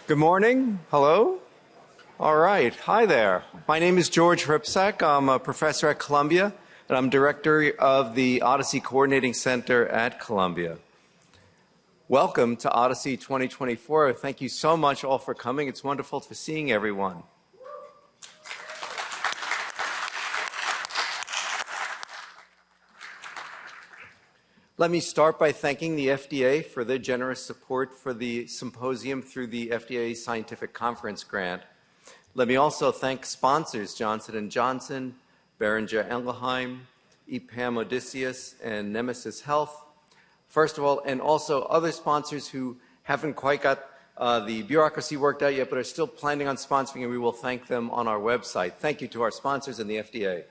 Good morning. Hello. All right. Hi there. My name is George Hripcsak. I'm a professor at Columbia, and I'm director of the OHDSI Coordinating Center at Columbia. Welcome to OHDSI 2024. Thank you so much all for coming. It's wonderful to seeing everyone. Let me start by thanking the FDA for their generous support for the symposium through the FDA Scientific Conference Grant. Let me also thank sponsors Johnson & Johnson, Boehringer Ingelheim, EPAM Odysseus, and Nemesis Health. First of all, and also other sponsors who haven't quite got the bureaucracy worked out yet, but are still planning on sponsoring, and we will thank them on our website. Thank you to our sponsors and the FDA.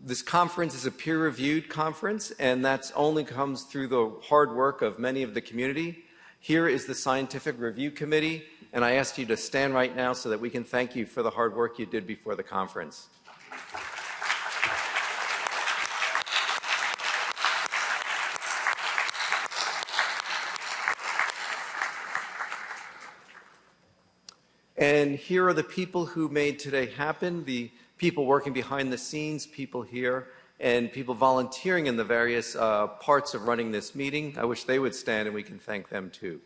This conference is a peer-reviewed conference, and that only comes through the hard work of many of the community. Here is the Scientific Review Committee, and I ask you to stand right now so that we can thank you for the hard work you did before the conference. And here are the people who made today happen, the people working behind the scenes, people here, and people volunteering in the various parts of running this meeting. I wish they would stand and we can thank them too.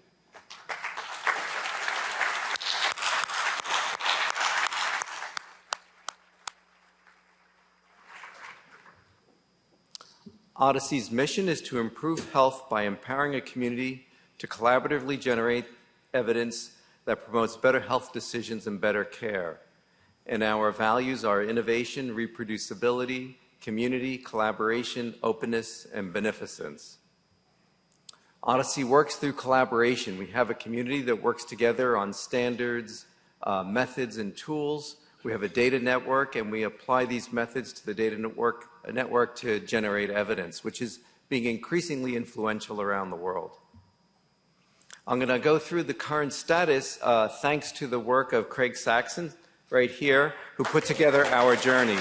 OHDSI's mission is to improve health by empowering a community to collaboratively generate evidence that promotes better health decisions and better care. And our values are innovation, reproducibility, community, collaboration, openness, and beneficence. OHDSI works through collaboration. We have a community that works together on standards, methods, and tools. We have a data network, and we apply these methods to the data network to generate evidence, which is being increasingly influential around the world. I'm going to go through the current status thanks to the work of Craig Saxon, right here, who put together our journey.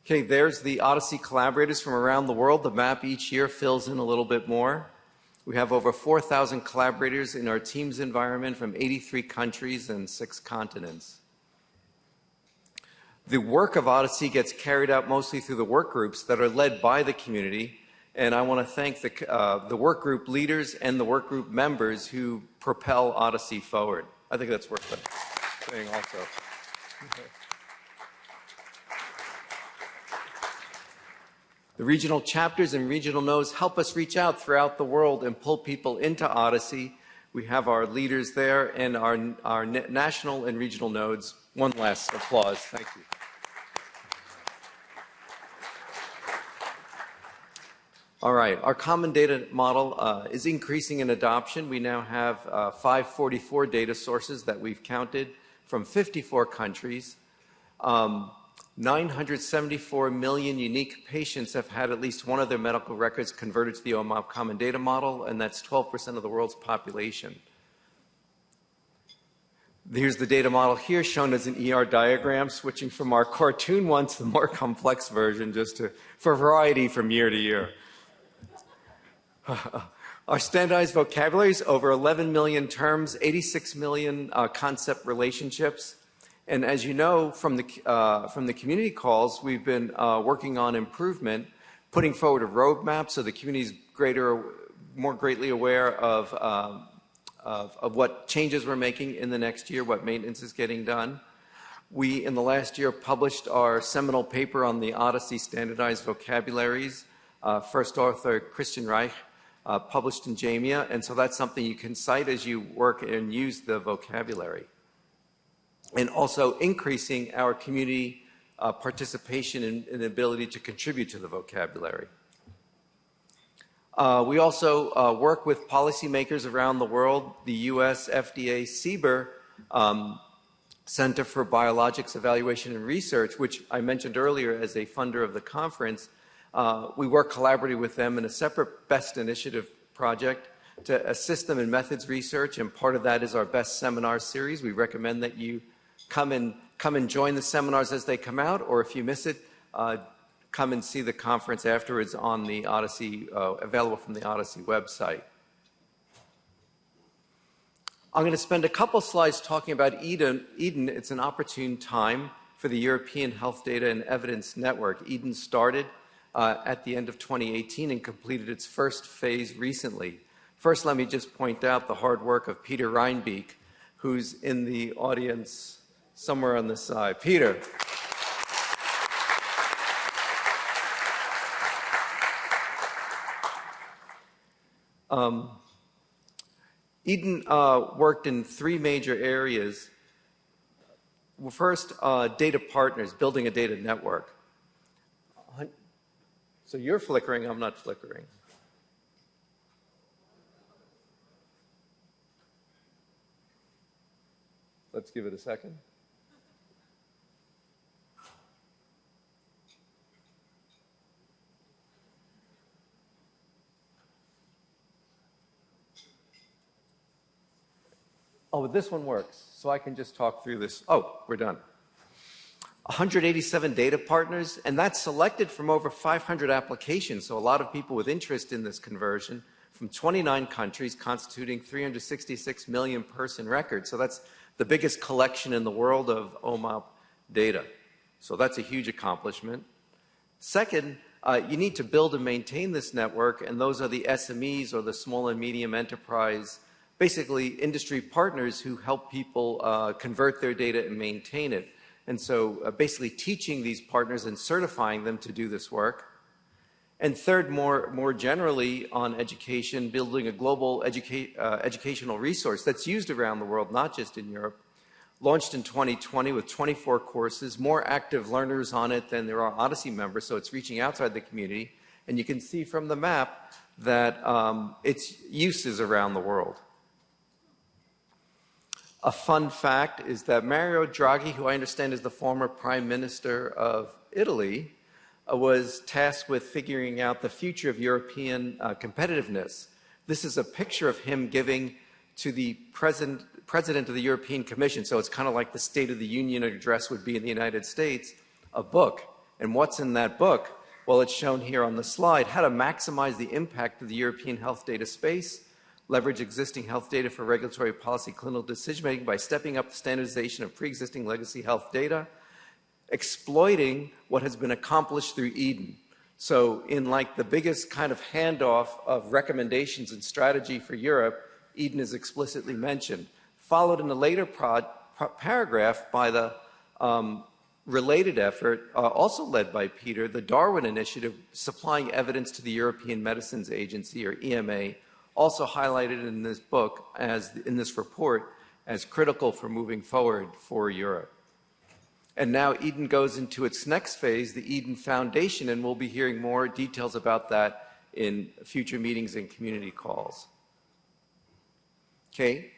Okay, there's the OHDSI collaborators from around the world. The map each year fills in a little bit more. We have over 4,000 collaborators in our team's environment from 83 countries and 6 continents. The work of OHDSI gets carried out mostly through the work groups that are led by the community. And I want to thank the work group leaders and the work group members who propel OHDSI forward. I think that's worth saying also. The regional chapters and regional nodes help us reach out throughout the world and pull people into OHDSI. We have our leaders there and our national and regional nodes. One last applause. Thank you. All right, our common data model is increasing in adoption. We now have 544 data sources that we've counted from 54 countries. 974 million unique patients have had at least one of their medical records converted to the OMOP common data model, and that's 12% of the world's population. Here's the data model here shown as an ER diagram, switching from our cartoon one to the more complex version just for variety from year to year. Our standardized vocabulary is over 11 million terms, 86 million concept relationships. And as you know from the community calls, we've been working on improvement, putting forward a roadmap so the community is more greatly aware of what changes we're making in the next year, what maintenance is getting done. We, in the last year, published our seminal paper on the OHDSI standardized vocabularies. First author, Christian Reich, published in JAMIA, and so that's something you can cite as you work and use the vocabulary. And also increasing our community participation and ability to contribute to the vocabulary. We also work with policymakers around the world, the US FDA CBER Center for Biologics Evaluation and Research, which I mentioned earlier as a funder of the conference. We work collaboratively with them in a separate BEST initiative project to assist them in methods research, and part of that is our BEST seminar series. We recommend that you come and join the seminars as they come out, or if you miss it, come and see the conference afterwards on the OHDSI, available from the OHDSI website. I'm going to spend a couple slides talking about Eden. It's an opportune time for the European Health Data and Evidence Network. Eden started at the end of 2018 and completed its first phase recently. First, let me just point out the hard work of Peter Reinbeek, who's in the audience somewhere on this side. Peter. Eden worked in three major areas. Well, first, data partners, building a data network. So you're flickering, I'm not flickering. Let's give it a second. Oh, but this one works, so I can just talk through this. Oh, we're done. 187 data partners, and that's selected from over 500 applications, so a lot of people with interest in this conversion from 29 countries constituting 366 million person records. So that's the biggest collection in the world of OMOP data. So that's a huge accomplishment. Second, you need to build and maintain this network, and those are the SMEs, or the small and medium enterprise, basically industry partners who help people convert their data and maintain it. And so basically teaching these partners and certifying them to do this work. And third, more generally on education, building a global educational resource that's used around the world, not just in Europe. Launched in 2020 with 24 courses, more active learners on it than there are OHDSI members, so it's reaching outside the community. And you can see from the map that its use is around the world. A fun fact is that Mario Draghi, who I understand is the former Prime Minister of Italy, was tasked with figuring out the future of European competitiveness. This is a picture of him giving to the president of the European Commission, so it's kind of like the State of the Union address would be in the United States, a book. And what's in that book? Well, it's shown here on the slide, how to maximize the impact of the European health data space, leverage existing health data for regulatory policy clinical decision-making by stepping up the standardization of pre-existing legacy health data, exploiting what has been accomplished through Eden. So in like the biggest kind of handoff of recommendations and strategy for Europe, Eden is explicitly mentioned, followed in a later paragraph by the related effort, also led by Peter, the Darwin Initiative, supplying evidence to the European Medicines Agency, or EMA, also highlighted in this book, in this report, as critical for moving forward for Europe. And now Eden goes into its next phase, the Eden Foundation, and we'll be hearing more details about that in future meetings and community calls. Okay.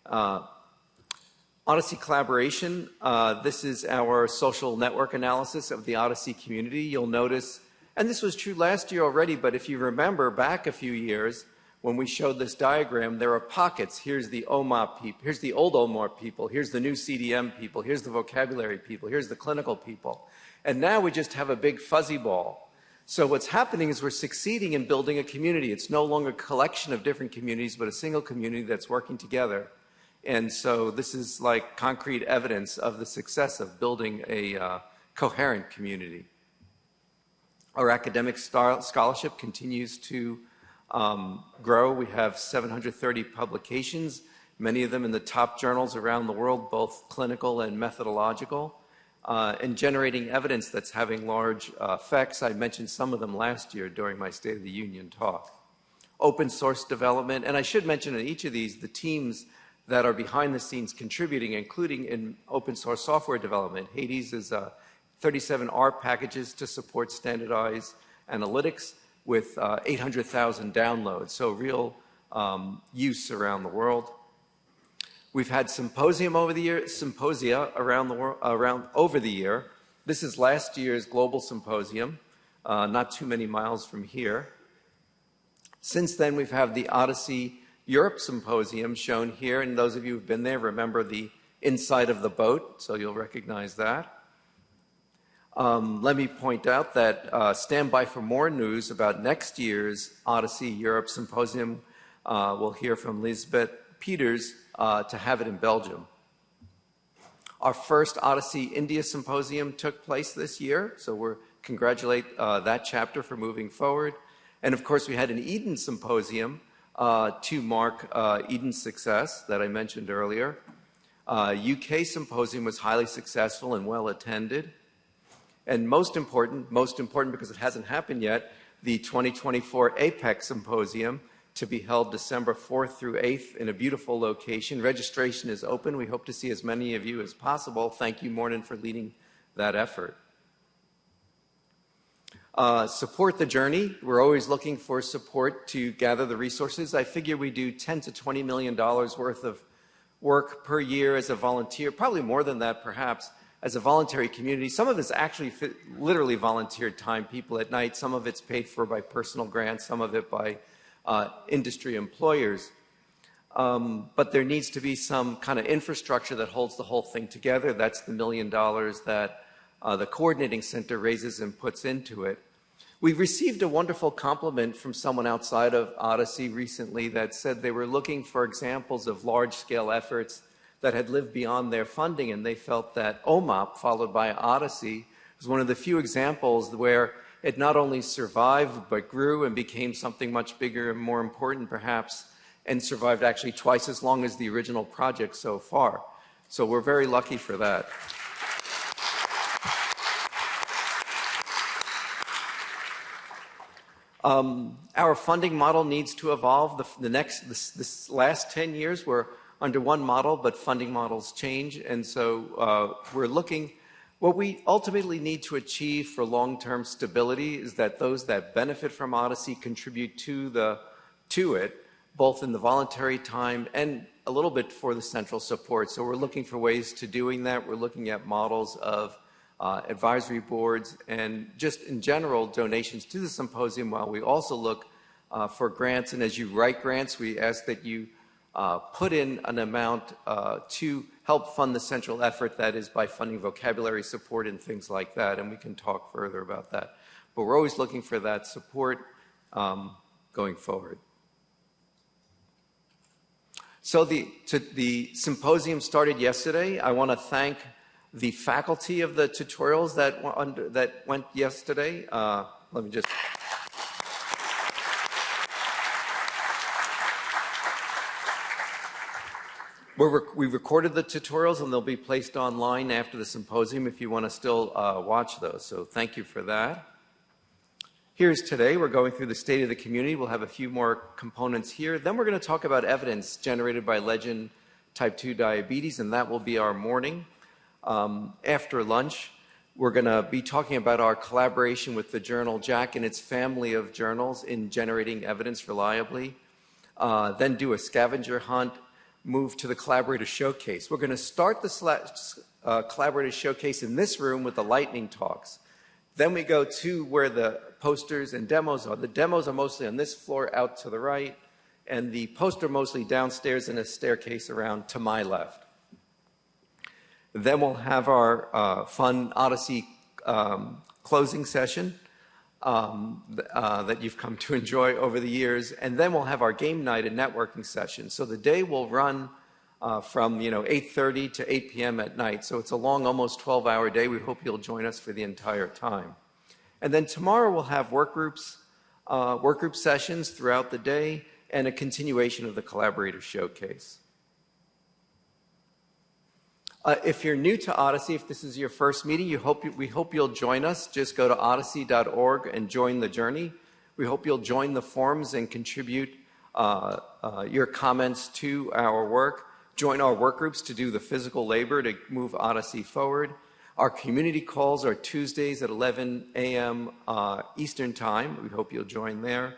OHDSI collaboration. This is our social network analysis of the OHDSI community. You'll notice, and this was true last year already, but if you remember back a few years, when we showed this diagram, there are pockets. Here's the OMOP people, here's the old OMOP people, here's the new CDM people, here's the vocabulary people, here's the clinical people. And now we just have a big fuzzy ball. So what's happening is we're succeeding in building a community. It's no longer a collection of different communities, but a single community that's working together. And so this is like concrete evidence of the success of building a coherent community. Our academic scholarship continues to grow. We have 730 publications, many of them in the top journals around the world, both clinical and methodological, and generating evidence that's having large effects. I mentioned some of them last year during my State of the Union talk. Open source development, and I should mention in each of these the teams that are behind the scenes contributing, including in open source software development. Hades is 37 R packages to support standardized analytics, with 800,000 downloads, so real use around the world. We've had symposia around the world, over the year. This is last year's global symposium, not too many miles from here. Since then, we've had the OHDSI Europe Symposium shown here, and those of you who've been there remember the inside of the boat, so you'll recognize that. Let me point out that stand by for more news about next year's OHDSI Europe Symposium. We'll hear from Lisbeth Peters to have it in Belgium. Our first OHDSI India Symposium took place this year, so we congratulate that chapter for moving forward. And of course, we had an Eden Symposium to mark Eden's success that I mentioned earlier. UK Symposium was highly successful and well attended. And most important because it hasn't happened yet, the 2024 APEC Symposium to be held December 4th through 8th in a beautiful location. Registration is open. We hope to see as many of you as possible. Thank you, Mornan, for leading that effort. Support the journey. We're always looking for support to gather the resources. I figure we do $10 to $20 million worth of work per year as a volunteer, probably more than that perhaps, as a voluntary community. Some of it's actually literally volunteer time, people at night. Some of it's paid for by personal grants, some of it by industry employers. But there needs to be some kind of infrastructure that holds the whole thing together. That's the $1 million that the coordinating center raises and puts into it. We received a wonderful compliment from someone outside of OHDSI recently that said they were looking for examples of large-scale efforts that had lived beyond their funding, and they felt that OMOP, followed by OHDSI, was one of the few examples where it not only survived, but grew and became something much bigger and more important, perhaps, and survived actually twice as long as the original project so far. So we're very lucky for that. Our funding model needs to evolve. This last 10 years, we're under one model, but funding models change. And so we're looking, what we ultimately need to achieve for long-term stability is that those that benefit from OHDSI contribute to it, both in the voluntary time and a little bit for the central support. So we're looking for ways to doing that. We're looking at models of advisory boards and just in general donations to the symposium, while we also look for grants. And as you write grants, we ask that you put in an amount to help fund the central effort, that is by funding vocabulary support and things like that, and we can talk further about that. But we're always looking for that support going forward. So the symposium started yesterday. I want to thank the faculty of the tutorials that went yesterday. Let me just... We recorded the tutorials and they'll be placed online after the symposium if you want to still watch those. So thank you for that. Here's today. We're going through the state of the community. We'll have a few more components here. Then we're going to talk about evidence generated by Legend type 2 diabetes, and that will be our morning. After lunch, we're going to be talking about our collaboration with the journal JACC and its family of journals in generating evidence reliably. Then do a scavenger hunt, move to the Collaborator Showcase. We're going to start the Collaborator Showcase in this room with the lightning talks. Then we go to where the posters and demos are. The demos are mostly on this floor out to the right, and the poster mostly downstairs in a staircase around to my left. Then we'll have our fun OHDSI closing session that you've come to enjoy over the years, and then we'll have our game night and networking session. So the day will run from 8:30 to 8 p.m. at night. So it's a long, almost 12-hour day. We hope you'll join us for the entire time. And then tomorrow we'll have work group sessions throughout the day and a continuation of the Collaborator Showcase. If you're new to OHDSI, if this is your first meeting, we hope you'll join us. Just go to ohdsi.org and join the journey. We hope you'll join the forums and contribute your comments to our work. Join our work groups to do the physical labor to move OHDSI forward. Our community calls are Tuesdays at 11 a.m. Eastern Time. We hope you'll join there.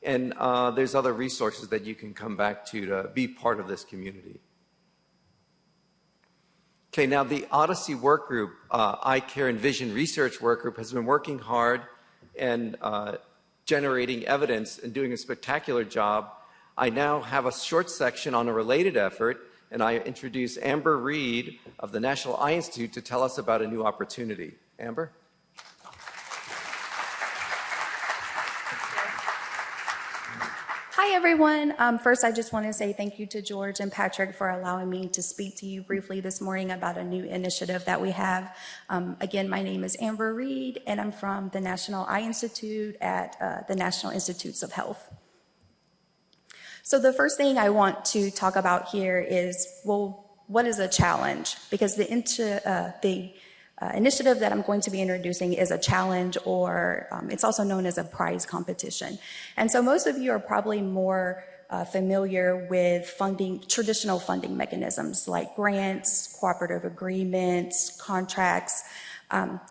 And there's other resources that you can come back to be part of this community. Okay, now the OHDSI work group, Eye Care and Vision Research Work Group, has been working hard and generating evidence and doing a spectacular job. I now have a short section on a related effort, and I introduce Amber Reed of the National Eye Institute to tell us about a new opportunity. Amber? Hi, everyone. First, I just want to say thank you to George and Patrick for allowing me to speak to you briefly this morning about a new initiative that we have. Again, my name is Amber Reed, and I'm from the National Eye Institute at the National Institutes of Health. So the first thing I want to talk about here is, well, what is a challenge? Because the initiative that I'm going to be introducing is a challenge, or it's also known as a prize competition. And so most of you are probably more familiar with traditional funding mechanisms like grants, cooperative agreements, contracts.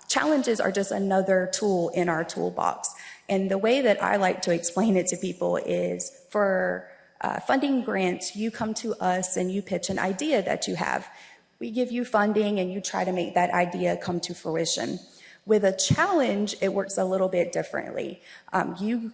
Challenges are just another tool in our toolbox. And the way that I like to explain it to people is, for funding grants, you come to us and you pitch an idea that you have. We give you funding and you try to make that idea come to fruition. With a challenge, it works a little bit differently. You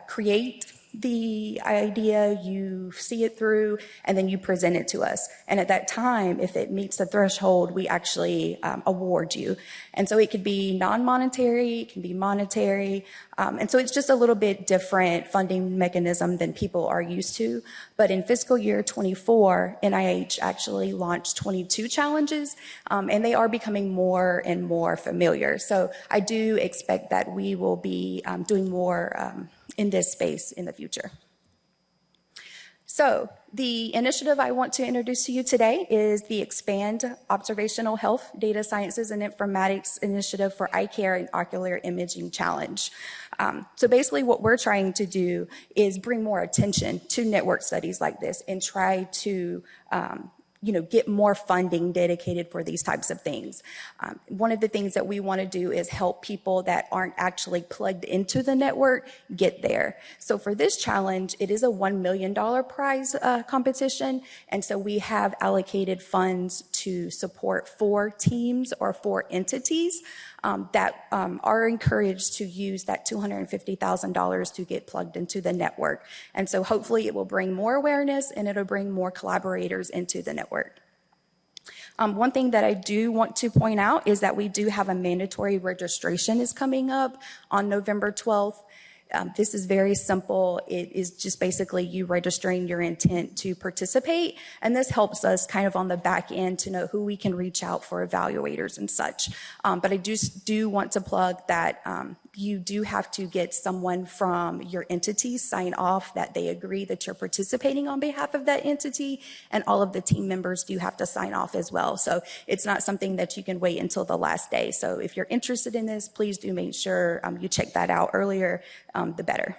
create the idea, you see it through, and then you present it to us. And at that time, if it meets the threshold, we actually award you. And so it could be non-monetary, it can be monetary. And so it's just a little bit different funding mechanism than people are used to. But in fiscal year 24, NIH actually launched 22 challenges, and they are becoming more and more familiar. So I do expect that we will be doing more in this space in the future. So the initiative I want to introduce to you today is the Expand Observational Health, Data Sciences, and Informatics Initiative for Eye Care and Ocular Imaging Challenge. So basically what we're trying to do is bring more attention to network studies like this and try to get more funding dedicated for these types of things. One of the things that we want to do is help people that aren't actually plugged into the network get there. So for this challenge, it is a $1 million prize competition. And so we have allocated funds to support 4 teams or 4 entities that are encouraged to use that $250,000 to get plugged into the network. And so hopefully it will bring more awareness and it'll bring more collaborators into the network. One thing that I do want to point out is that we do have a mandatory registration is coming up on November 12th. This is very simple. It is just basically you registering your intent to participate. And this helps us kind of on the back end to know who we can reach out for evaluators and such. But I do want to plug that you do have to get someone from your entity sign off that they agree that you're participating on behalf of that entity. And all of the team members do have to sign off as well. So it's not something that you can wait until the last day. So if you're interested in this, please do make sure you check that out earlier. The better.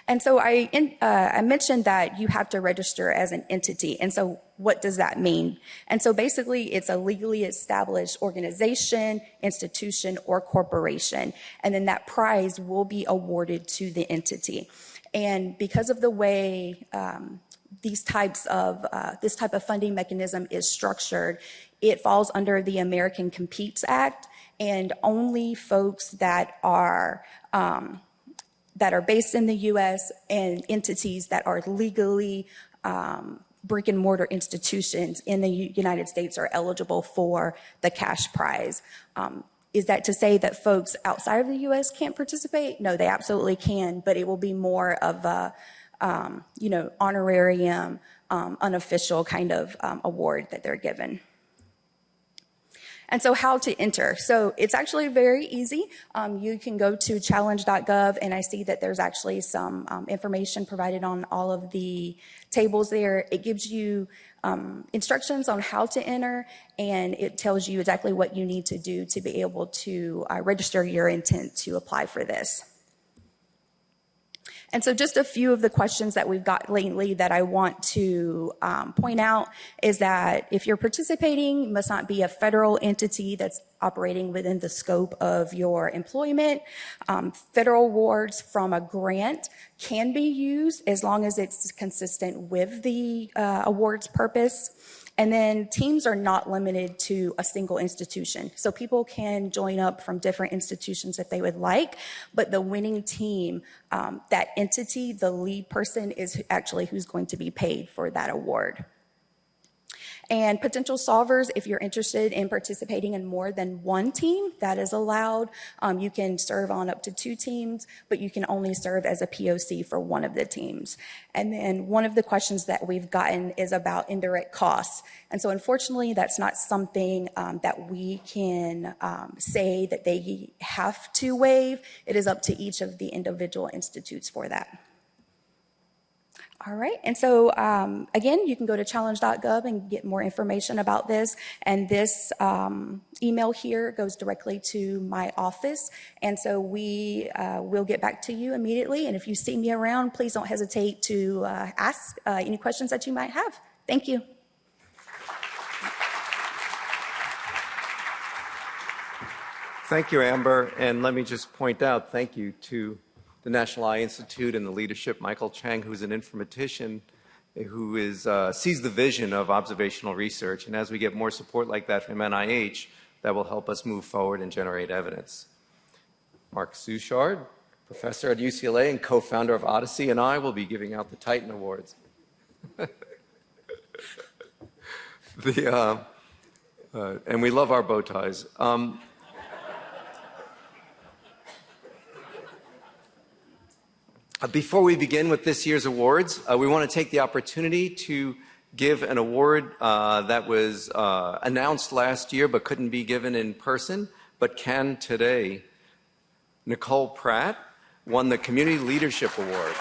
And so I mentioned that you have to register as an entity. And so what does that mean? And so basically it's a legally established organization, institution, or corporation. And then that prize will be awarded to the entity. And because of the way this type of funding mechanism is structured, it falls under the American Competes Act, and only folks that are based in the U.S. and entities that are legally brick and mortar institutions in the United States are eligible for the cash prize. Is that to say that folks outside of the U.S. can't participate? No, they absolutely can, but it will be more of a honorarium, unofficial kind of award that they're given. And so how to enter. So it's actually very easy. You can go to challenge.gov, and I see that there's actually some information provided on all of the tables there. It gives you instructions on how to enter, and it tells you exactly what you need to do to be able to register your intent to apply for this. And so just a few of the questions that we've got lately that I want to point out is that if you're participating, you must not be a federal entity that's operating within the scope of your employment. Federal awards from a grant can be used as long as it's consistent with the award's purpose. And then teams are not limited to a single institution. So people can join up from different institutions if they would like, but the winning team, that entity, the lead person is actually who's going to be paid for that award. And potential solvers, if you're interested in participating in more than one team, that is allowed. You can serve on up to 2 teams, but you can only serve as a POC for one of the teams. And then one of the questions that we've gotten is about indirect costs. And so unfortunately, that's not something that we can say that they have to waive. It is up to each of the individual institutes for that. All right, and so again, you can go to challenge.gov and get more information about this. And this email here goes directly to my office. And so we will get back to you immediately. And if you see me around, please don't hesitate to ask any questions that you might have. Thank you. Thank you, Amber. And let me just point out, thank you to the National Eye Institute and the leadership, Michael Chang, who's an informatician, who sees the vision of observational research. And as we get more support like that from NIH, that will help us move forward and generate evidence. Marc Suchard, professor at UCLA and co-founder of OHDSI, and I will be giving out the Titan Awards. And we love our bow ties. Before we begin with this year's awards, we want to take the opportunity to give an award that was announced last year but couldn't be given in person, but can today. Nicole Pratt won the Community Leadership Award.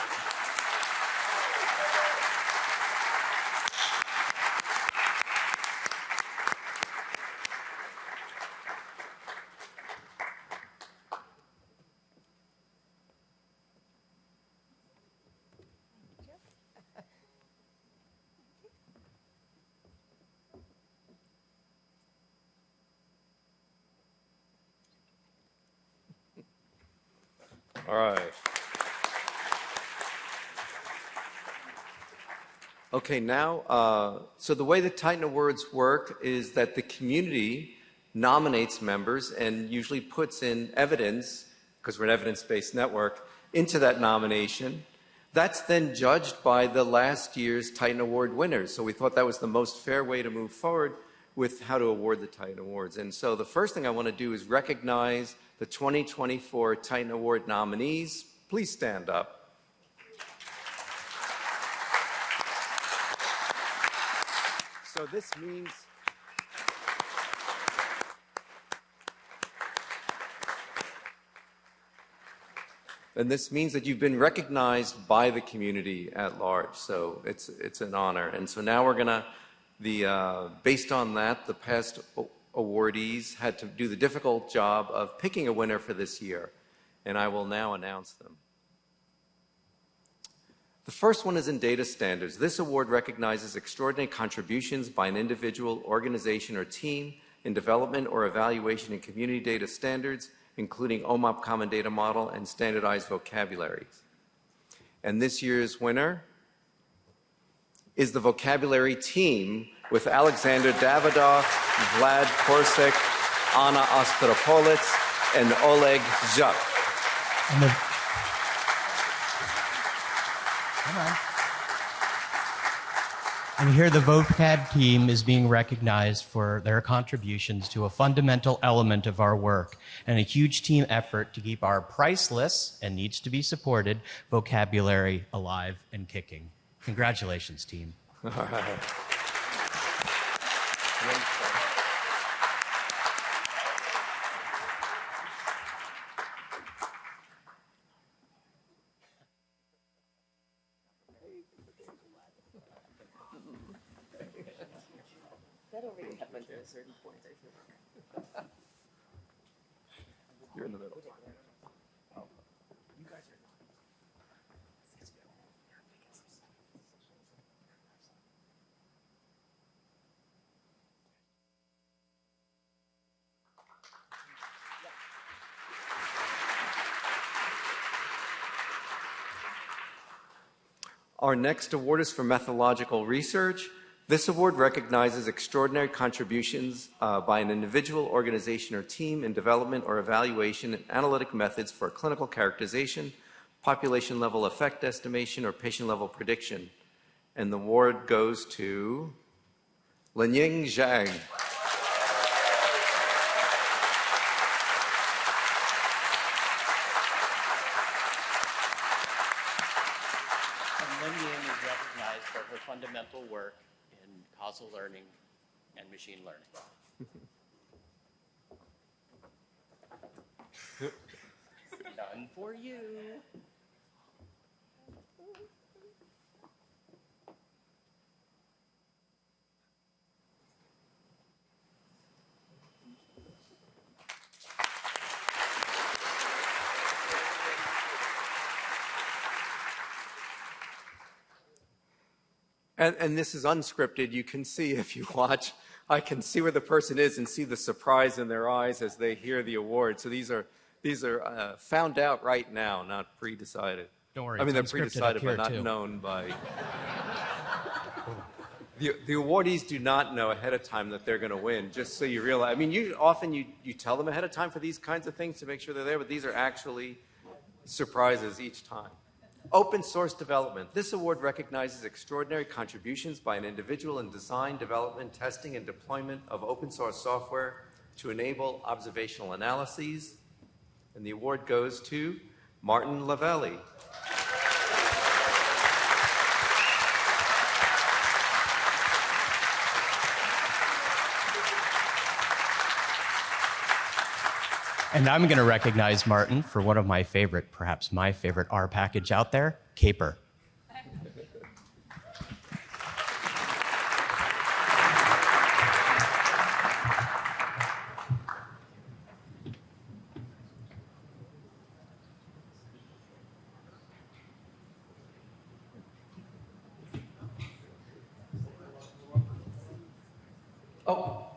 All right. Okay, now, so the way the Titan Awards work is that the community nominates members and usually puts in evidence, because we're an evidence-based network, into that nomination. That's then judged by the last year's Titan Award winners. So we thought that was the most fair way to move forward with how to award the Titan Awards. And so the first thing I want to do is recognize the 2024 Titan Award nominees. Please stand up. So this means that you've been recognized by the community at large. So it's an honor. And so now we're going to, based on that, the past awardees had to do the difficult job of picking a winner for this year, and I will now announce them. The first one is in data standards. This award recognizes extraordinary contributions by an individual, organization, or team in development or evaluation in community data standards, including OMOP Common Data Model and standardized vocabularies. And this year's winner is the vocabulary team with Alexander Davidoff, Vlad Korsik, Anna Osteropolitz, and Oleg Zhuk. And here the vocab team is being recognized for their contributions to a fundamental element of our work and a huge team effort to keep our priceless and needs to be supported vocabulary alive and kicking. Congratulations, team. All right. That already happened at a certain point, I feel. You're in the middle. Oh, you guys are not. Our next award is for methodological research. This award recognizes extraordinary contributions by an individual, organization, or team in development or evaluation and analytic methods for clinical characterization, population-level effect estimation, or patient-level prediction. And the award goes to Linying Zhang. And Linying is recognized for her fundamental work in causal learning and machine learning. Done for you. And this is unscripted. You can see if you watch, I can see where the person is and see the surprise in their eyes as they hear the award. So these are found out right now, not pre-decided. Don't worry. I mean, they're it's unscripted pre-decided, up here, but not too. known by. The awardees do not know ahead of time that they're going to win, just so you realize. I mean, you tell them ahead of time for these kinds of things to make sure they're there, but these are actually surprises each time. Open source development. This award recognizes extraordinary contributions by an individual in design, development, testing, and deployment of open source software to enable observational analyses. And the award goes to Martin Lavelli. And I'm going to recognize Martin for one of my favorite, perhaps my favorite R package out there, Caper. Oh.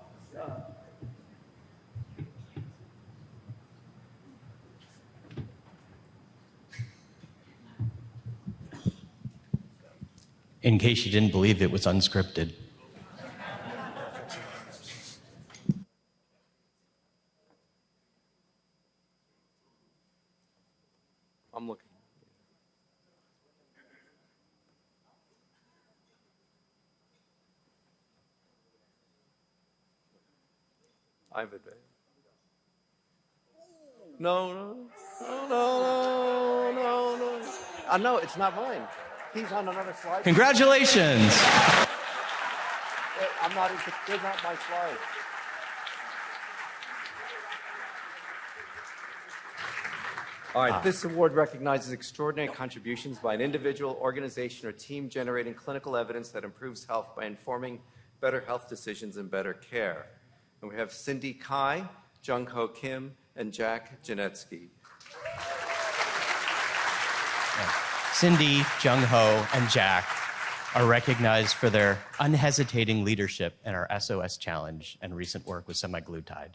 In case you didn't believe it was unscripted. I'm looking. I have advantage. No. No, it's not mine. He's on another slide. Congratulations! I'm not, they're not my slides. All right, this award recognizes extraordinary contributions by an individual, organization, or team generating clinical evidence that improves health by informing better health decisions and better care. And we have Cindy Kai, Jung Ho Kim, and Jack Janetsky. Cindy, Jung Ho, and Jack are recognized for their unhesitating leadership in our SOS challenge and recent work with semaglutide.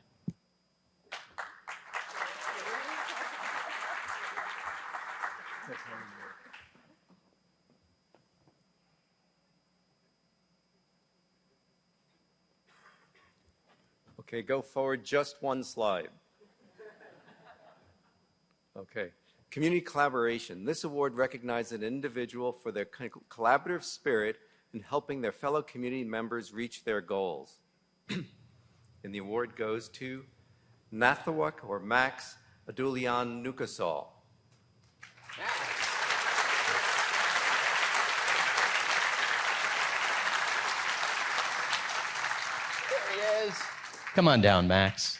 Okay, go forward just one slide. Okay. Community collaboration. This award recognizes an individual for their collaborative spirit in helping their fellow community members reach their goals. And the award goes to Nathawak or Max Adulian Nukasol. There he is. Come on down, Max.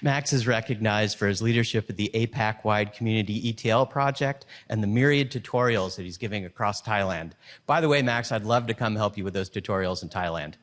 Max is recognized for his leadership at the APAC-wide community ETL project and the myriad tutorials that he's giving across Thailand. By the way, Max, I'd love to come help you with those tutorials in Thailand.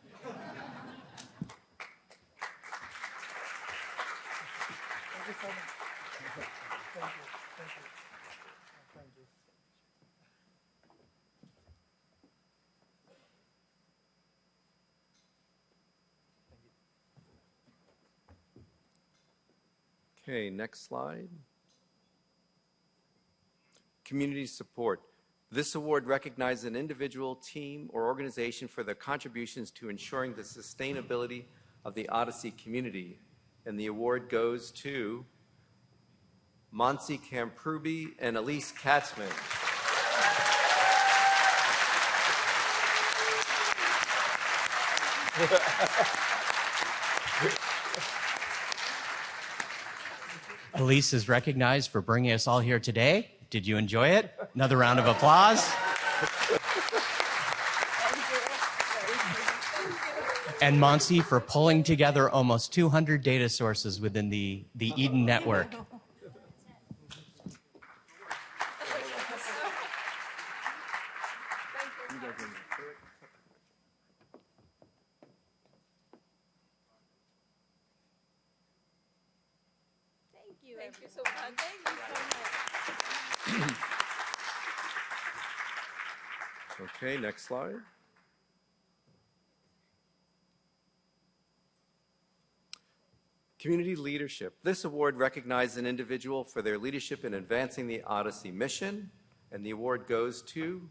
Okay, next slide. Community support. This award recognizes an individual, team, or organization for their contributions to ensuring the sustainability of the Odyssey community. And the award goes to Monsi Kamprubi and Elise Katzman. Elise is recognized for bringing us all here today. Did you enjoy it? Another round of applause. And Monsi for pulling together almost 200 data sources within the Eden network. Thank you so much. Thank you so much. Okay, next slide. Community leadership. This award recognizes an individual for their leadership in advancing the Odyssey mission, and the award goes to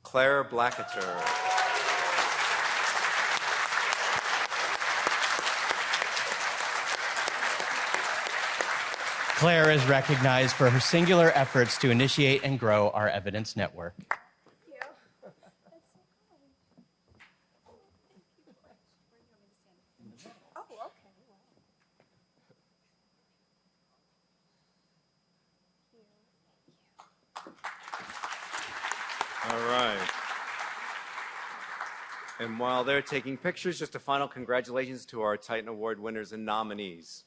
Claire Blacketer. Claire is recognized for her singular efforts to initiate and grow our evidence network. All right. And while they're taking pictures, just a final congratulations to our Titan Award winners and nominees.